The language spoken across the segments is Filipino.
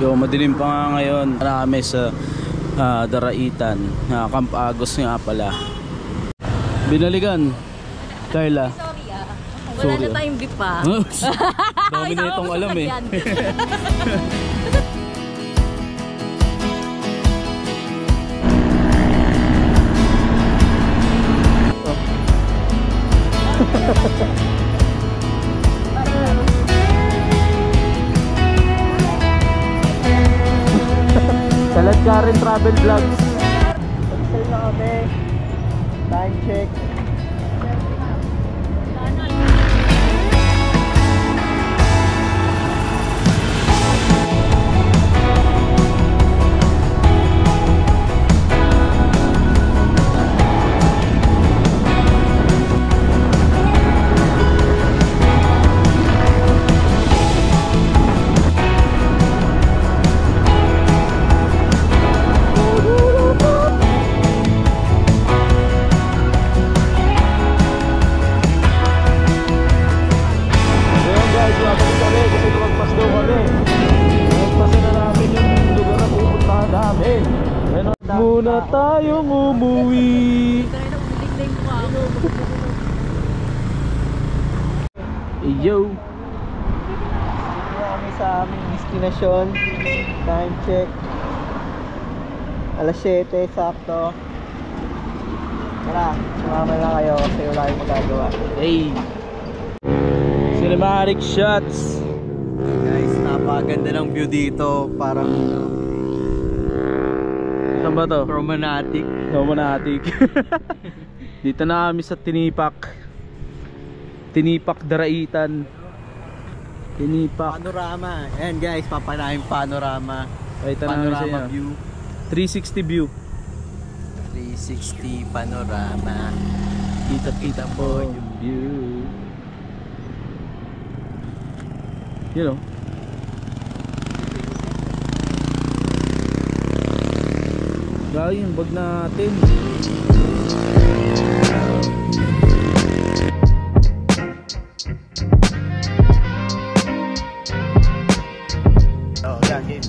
Yo, madilim pa nga ngayon. Kami sa Daraitan. Camp Agos nga pala. Binaligan. Carla. Wala na tayong beef pa. Dami na itong alam eh. Salat ka rin travel vlogs. Pag-sell na kami. Time check. Muna tayong umuwi. Yo. Dito kami sa aming destinasyon. Time check. Alas 7 sakto. Tara, sumama na kayo kasi wala kayong magagawa. Hey. Cinematic shots. Guys, napakaganda ng view dito. Parang saan ba to? romantic. Romantic. Dito na kami sa Tinipak. Tinipak Daraitan. Tinipak. Panorama. Ayan guys, papanahin panorama. Panorama view. 360 view. 360 panorama. Kita po yung view. You know. Gaya yung bag natin. Oh, yeah, game.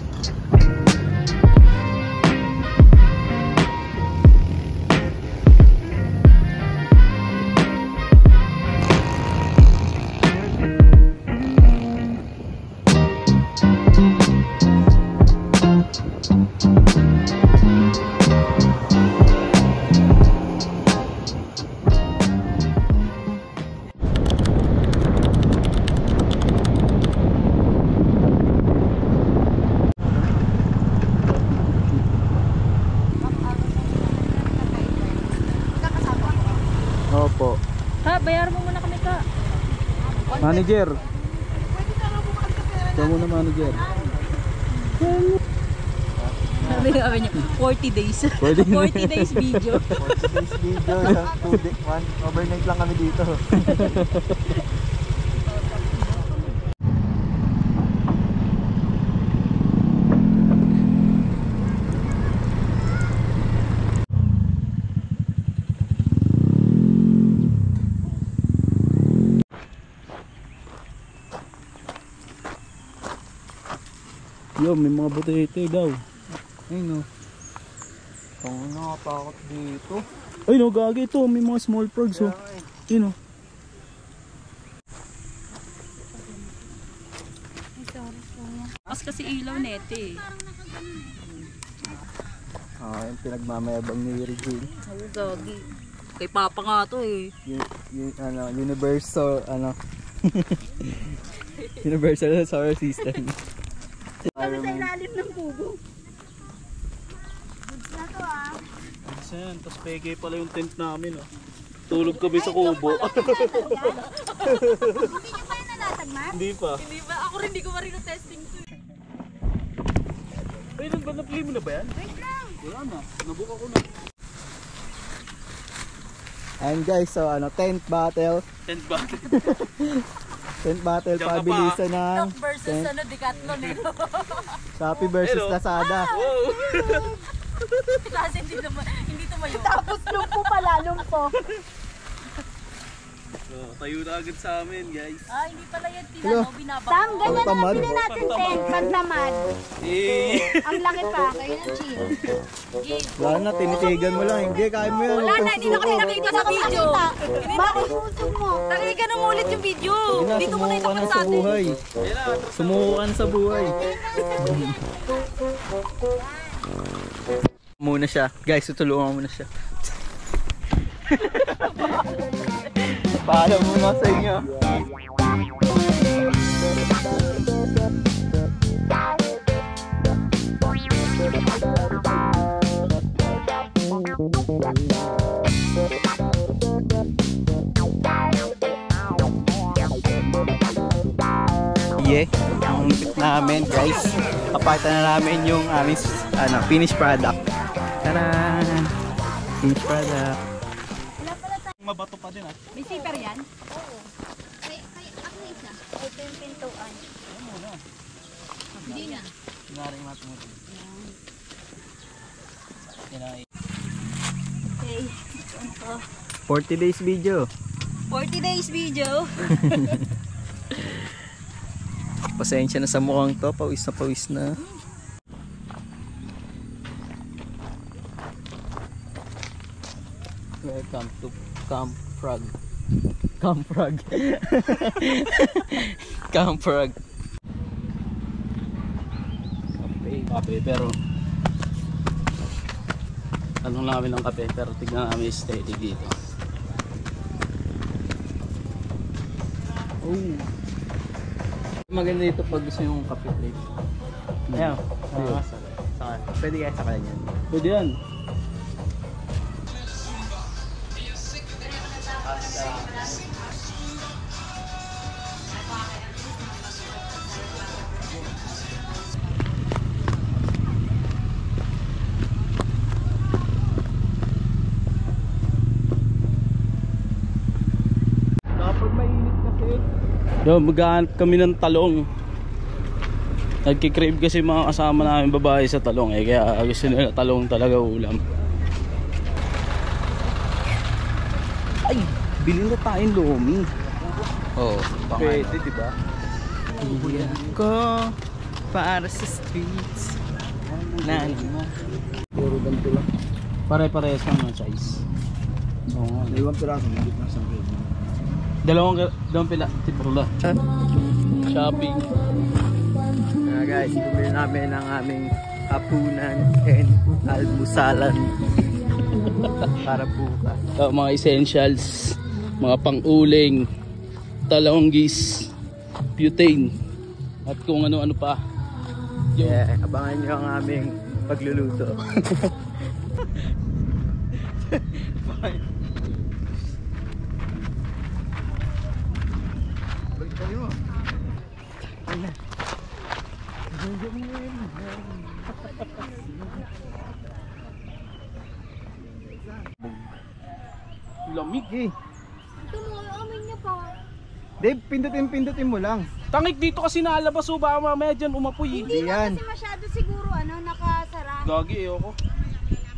Opo. Ha, bayaran mo muna kami ka. Manager. Ikaw muna manager. Sabi niya, 40 days. 40 days video. 40 days video, 2 day, 1 overnight lang kami dito. Yo, may mga butete daw. Ayun no. Tango nakatakot dito. Ay no, gagi ito. May mga small frogs oh. Yun oh. Kasi ilaw nete. Yung pinagmamayabang ni Regine. Oo, gagi. Kay Papa nga to eh. Universal, Universal Solar System. Kami sa ilalim ng kubo. Goods na to ah. Yan, tapos peke pala yung tent namin oh. Tulog kami sa kubo. Hindi nyo pa yung nalatag, ma'am? Hindi pa. Hindi ba? Ako rin di ko marino testing to eh. Ay, na-play mo na ba yan? Wait lang. Wala na, nabuka ko na. And guys, so tent battle. Tent ba? Tent battle, Diyan ka pa. pabilisan ng Stock versus tent. Decathlon eh. Shopee versus Hello. Lazada. Wow! Kasi hindi tumayo. Tapos lumpo pala, lumpo. Tayo na agad sa amin, guys. Ah, hindi pala yan tinano, binabak. Sam, ganyan na Tamad. lang bilhin natin tent pag naman. Eh. Ang laki pa, kayo na chill. Wala na, tinitigan mo lang. Hindi, kaya mo yan. Wala na, hindi na kami nakita sa video. Bakit puso mo? Nakikita mo ulit yung video. Dito mo na Sumuko ka na itapat sa sa atin. buhay. Sumuko ka na sa buhay. Muna siya. Guys, tutulungan mo na siya. Paalam muna sa inyo. Yeah, ang lupit namin guys. Papakita na namin yung aming finished product. Tara! Finished product. Mabato pa din May zipper yan? Kaya ako na isa. Ito yung pintuan. Hindi na. Sinaring natin mo. Okay. 40 days video. 40 days video. Pasensya na sa mukhang to. Pawis na pawis na. Welcome to Camp Frog. Camp Frog. Camp Frog. Kape, pero tanong lang kami ng kape, pero tignan namin yung aesthetic dito. Oh. Maganda dito pag gusto yung kape plate. Ayan. Pwede kaya sa kanya. Pwede yan. Kapag mainit kasi. Yo, maghahanap kami ng talong. Nagkikrave kasi mga kasama namin babae sa talong eh, kaya gusto nila talong talaga ulam. Ay, bilhin na tayong lomi. Oo, Pwede, di ba? Iyan ko para sa streets. Puro ganito lang. Pare-parehas lang ng size. Oo nga. Dalawang piraso, hindi na sa akin. Dalawang pila. Tiprola. Shopping. Guys, bumili namin ang aming hapunan and almusalan para bukas. Mga essentials, mga pang-uling, talonggis, butane, at kung ano-ano pa. Yeah, abangan nyo ang aming pagluluto. Lamig eh. Ito mo, amoy niya pa. Dave, pindutin mo lang. Tangik dito kasi nalabas o baka mamaya dyan umapoy. Hindi mo yan. kasi masyado siguro nakasara. Gagi eh ako.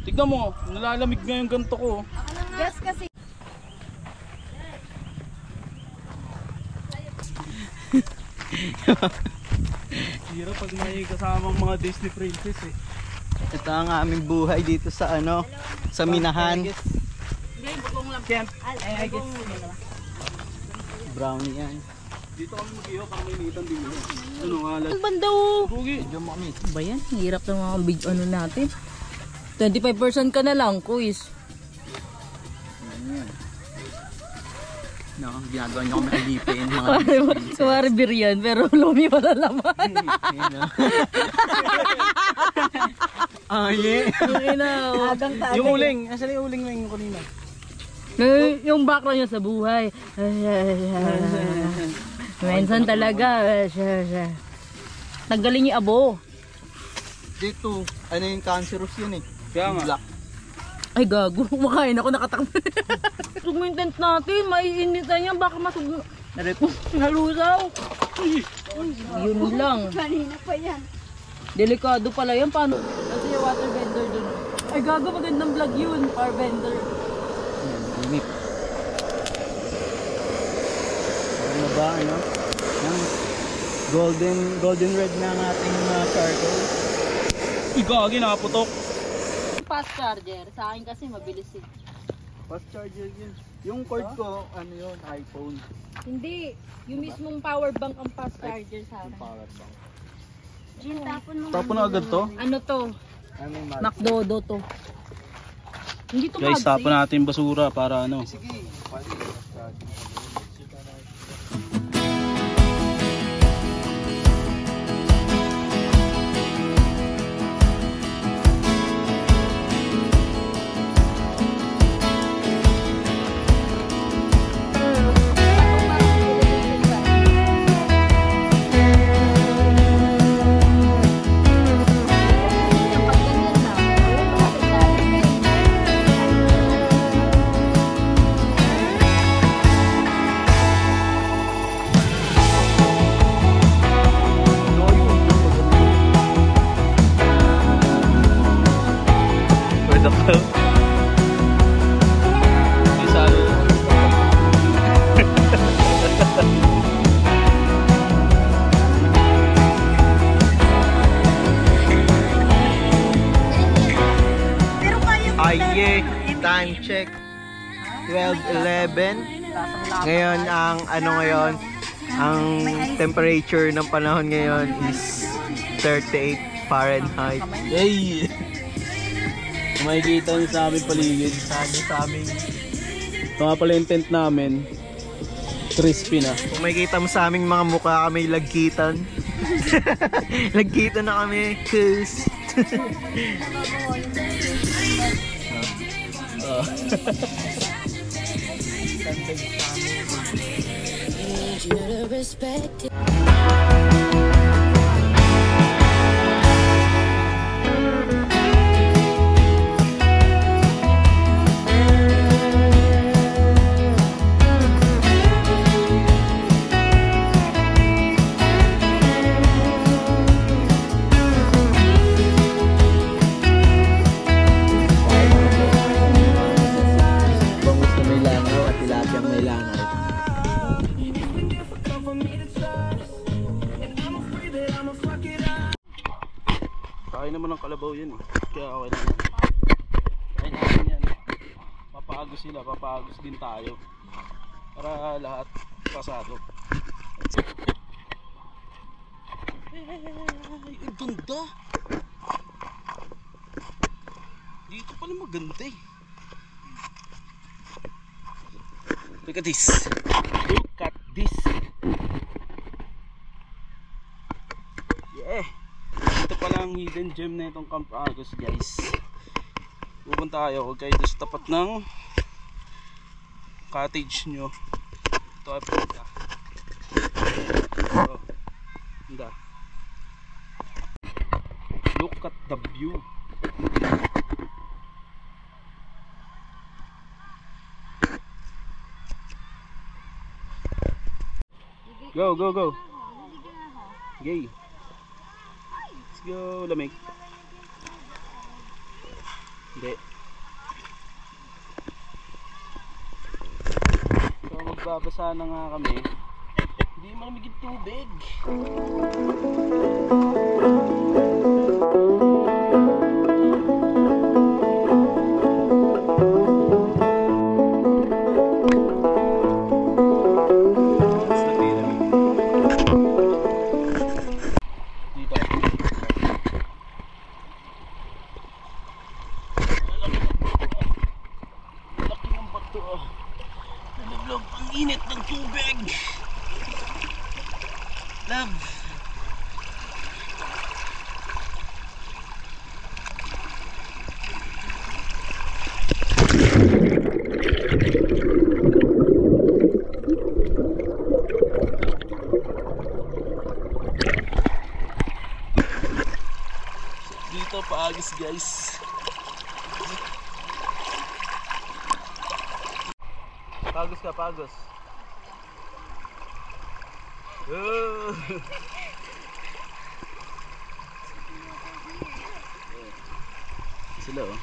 Tignan mo, nalalamig nga yung ganto ko. Gas kasi. Hirap pag may kasamang mga Disney princess eh. Ito ang aming buhay dito sa sa Minahan. I guess. Brownie yan. Dito kami mag-iyo pang mainitan din mo. Ano nga Ang banda oh. Bugi. Ba yan? Hirap ng mga big ano natin. 25% ka na lang, quiz. No, ginagawa niyo kami alipin mga Kumari beer yan, pero lumi wala laman. Ah, yeah. Yung uling, asan yung uling na yung kanina? Yung background niya sa buhay. Minsan talaga. Tanggalin yung abo. Dito, ano yung cancerous yun eh. Kaya nga. Black. Ay gago, kumakain ako nakatakbo. Yung tent natin, maiinitan yan, baka masug... Nalusaw. Yun lang. Kanina pa yan. Delikado pala yan, paano? Kasi yung water vendor dun. Ay gago, magandang vlog yun, power vendor. Init. Diba, ano? Yung golden red na ang ating charcoal. Igagi, nakaputok. Fast charger. Sa akin kasi mabilis eh. Fast charger yun. Yung cord ko, ano yun, iPhone. Hindi. Yung mismong power bank ang fast charger sa akin. Power bank. Jin, tapon mo. Tapos na agad to. Ano to? Ano yung mag- McDodo to. Hindi to Guys, tapon natin basura para ano. Sige. Pwede fast charger. Pwede ka. Isa Pero kaya mo Aye, time check 12:11. Ngayon ang ano ngayon, ang temperature ng panahon ngayon is 38 Fahrenheit. Hey! Makikita niyo sa aming paligid. Sabi sa amin, Ito nga pala yung tent namin. Crispy na. kung makikita mo sa aming mga mukha kami lagkitan. Lagkitan na kami, cause bangus na may langaw at tilapiyang may langaw. Kain naman ng kalabaw yun eh. Kaya okay lang yan. Kain natin yan. Papaagos sila, papaagos din tayo. Para lahat pasado. Ay, ang ganda! Dito pala maganda eh. Look at this. Look at this. Yeah. Ito pala ang hidden gem na itong Camp Agos, guys. Pupunta tayo, huwag kayo doon sa tapat ng cottage nyo. Ito ay punta. Oh, ganda. Look at the view. Go, go, go. Gay. Let's go, lamig. Hindi. So magbabasa na nga kami. Hindi malamig yung tubig. Ang init ng tubig. Love. Dito paagos, guys. Pagos ka, pagos. Sila oh.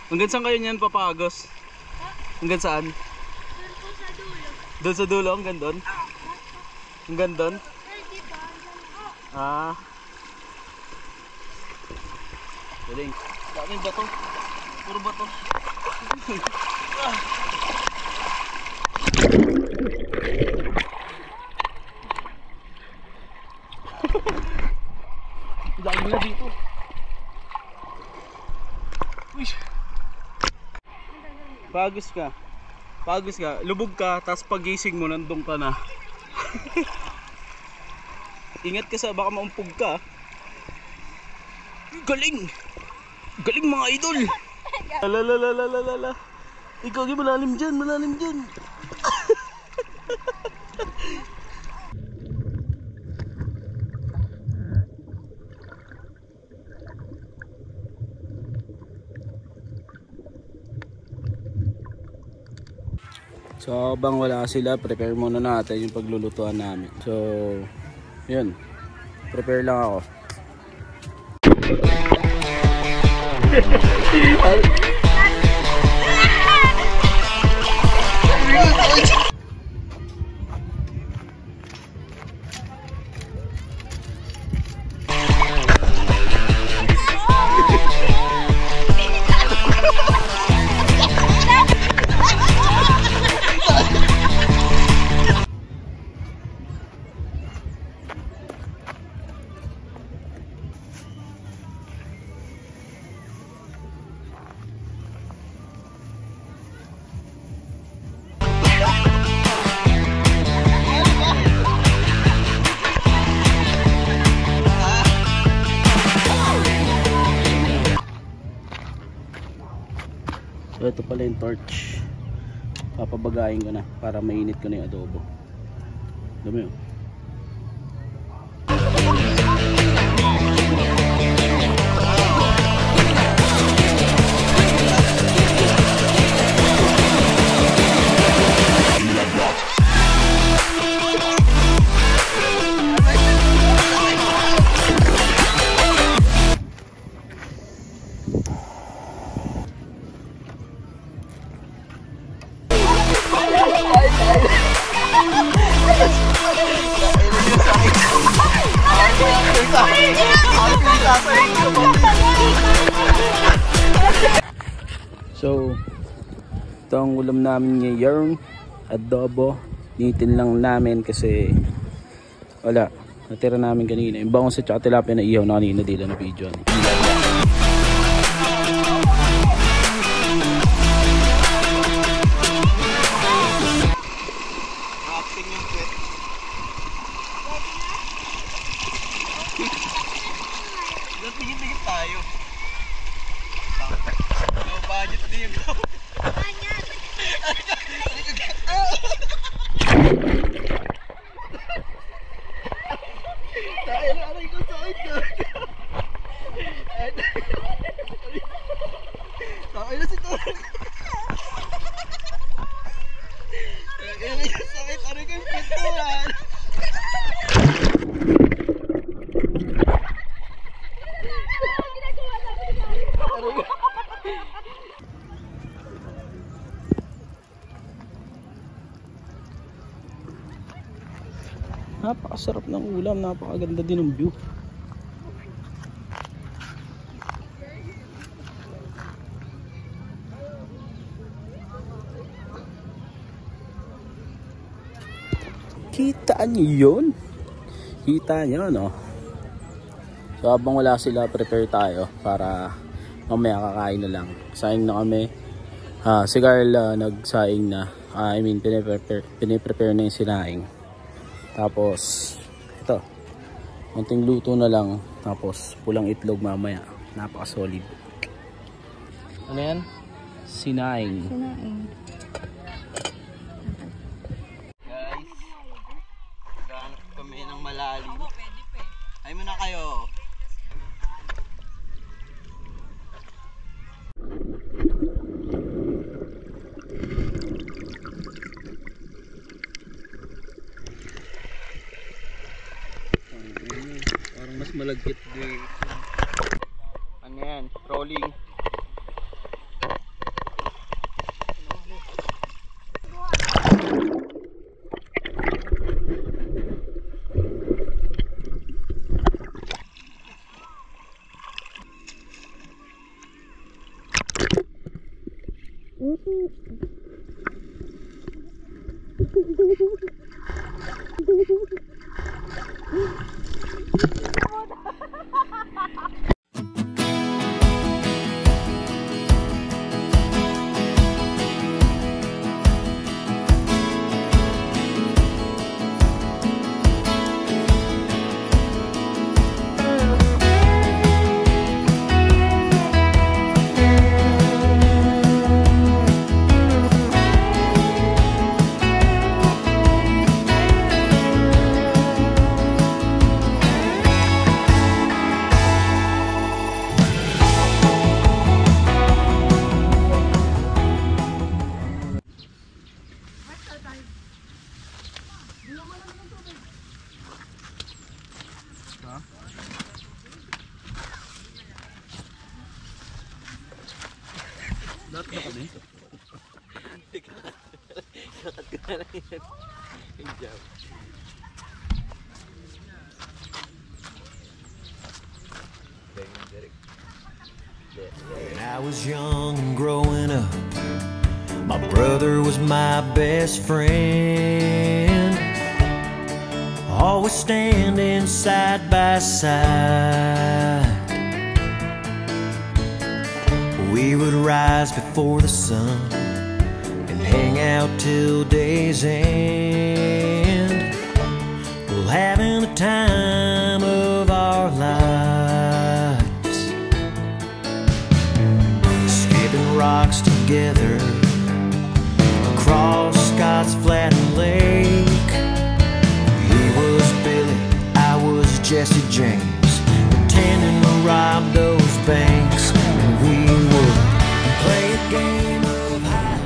Hanggang saan kayo niyan papagos? Hanggang saan? Doon po sa dulo. Doon sa dulo, hanggang doon? Hanggang doon? Ah. Galing. Daming bato. Puro bato. Dami na dito. Uy. Pagos ka. Pagos ka. Lubog ka, tapos pagising mo, nandun ka na. Ingat ka sa baka maumpog ka. Galing! Galing mga idol! Lalalalalalala. Ikaw yung malalim dyan, malalim dyan. So habang wala sila, prepare muna natin yung paglulutuan namin. So yun, prepare lang ako. So ito pala yung torch. Papabagayin ko na para mainit ko na yung adobo. Dami yun. So ito ang ulam namin ngayon, adobo. Nitin lang namin kasi wala, natira namin kanina yung bangon sa tsaka tilapia na ihaw na kanina, dila na video. Tingin-tingin tayo. Low budget din ito. Aray ko sakit ka. Sakit na si Tony. Aray ko sakit. Aray ko yung pintuan. Napakasarap ng ulam, napakaganda din ng view. Kita niyo yun? Kita niyo, no? So habang wala sila, prepare tayo para mamaya kakain na lang. Saing na kami. Si Carla nagsaing na. I mean, piniprepare na yung sinaing. Tapos ito, konting luto na lang, tapos pulang itlog mamaya. Napaka-solid. Ano yan? Sinaing. Guys, gaano kami ng malalim. Ay mo na kayo. Parang mas malagkit din. Ano yan? Rolling. Lahat na kami. Kakat ko na lang yan. Good job. When I was young and growing up, my brother was my best friend. Always standing side by side. We would rise before the sun and hang out till day's end. Well, having the time of our lives, skipping rocks together across Scott's Flattened Lake. He was Billy, I was Jesse James, pretending to rob those banks. And we would play a game of hide.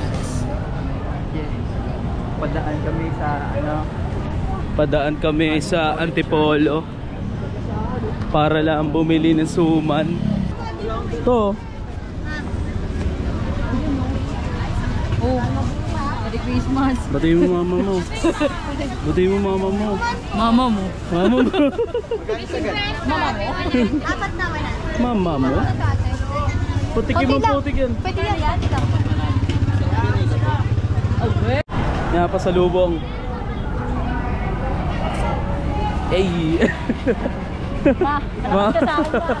Padaan kami sa ano, Padaan kami sa Antipolo para lang bumili ng suman. To. Oh, Merry Christmas. Batiin mo mama mo. Batiin mo mama mo. Mama mo. Mama mo. Apat na wala. Mama mo. Putikin mo, putik yan. Pwede yan. Yan, pasalubong. Hey. Ma, malakas ka sa akin pa.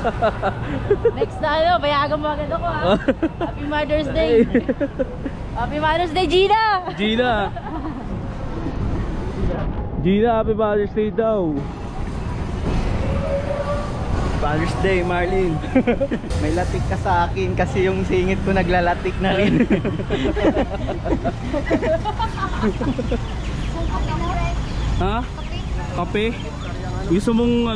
Next na ano, bayagan mo agad ako ha. Happy Mother's Day. Happy Mother's Day, Gina! Gina. Gina, happy Father's Day daw. Father's Day, Marlene. May latik ka sa akin kasi yung singit ko naglalatik na rin. Ha? Kape? Gusto mong